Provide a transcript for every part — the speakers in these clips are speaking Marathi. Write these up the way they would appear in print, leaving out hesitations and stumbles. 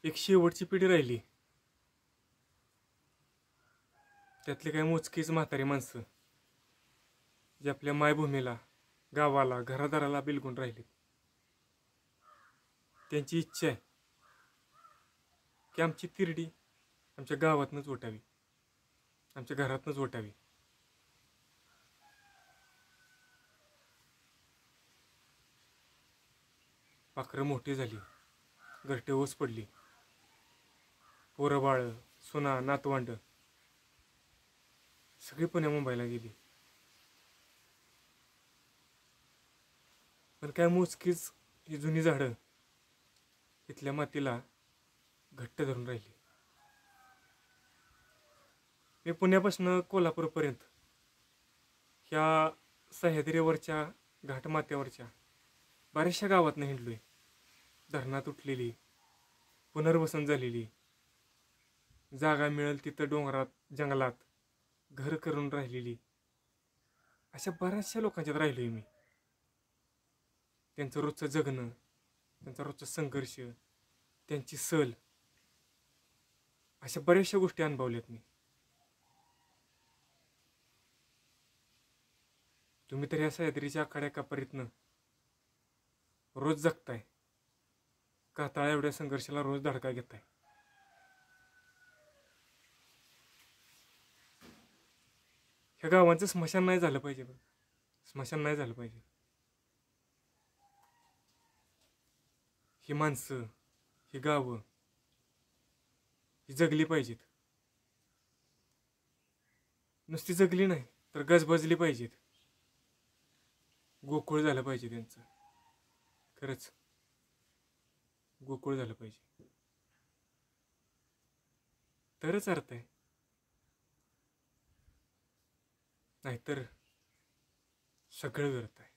एक शेवटची पिढी राहिली, त्यातली काही मोजकीच म्हातारी माणसं जे आपल्या मायभूमीला, गावाला, घरादाराला बिलगून राहिली. त्यांची इच्छा आहे की आमची तिरडी आमच्या गावातनंच उठावी, आमच्या घरातनंच उठावी. पाखरं मोठी झाली, घरटे ओस पडली, पोरं बाळ, सुना, नातवंड सगळी पुण्या मुंबईला गेली. पण काय मोजकीच ही जुनी झाडं इथल्या मातीला घट्ट धरून राहिली. मी पुण्यापासून कोल्हापूरपर्यंत ह्या सह्याद्रीवरच्या घाटमाथ्यावरच्या बऱ्याचशा गावातनं हिंडलोय. धरणात उठलेली, पुनर्वसन झालेली, जागा मिळेल तिथं डोंगरात, जंगलात घर करून राहिलेली अशा बऱ्याचशा लोकांच्यात राहिलोय मी. त्यांचं रोजचं जगणं, त्यांचा रोजचा संघर्ष, त्यांची सल, अशा बऱ्याचशा गोष्टी अनुभवल्यात मी. तुम्ही तर या सह्याद्रीच्या आखाड्या कापरीतनं रोज जगताय, कातळा एवढ्या संघर्षाला रोज धडका घेताय. ह्या गावांचं स्मशान नाही झालं पाहिजे बघ, स्मशान नाही झालं पाहिजे. ही माणसं, ही गावं, ही जगली पाहिजेत. नुसती जगली नाही तर गजबजली पाहिजेत. गोकुळ झालं पाहिजे त्यांचं, खरंच गोकुळ झालं पाहिजे, तरच अर्थ आहे. नाहीतर सगळं व्यर्थ आहे,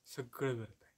सगळं व्यर्थ आहे.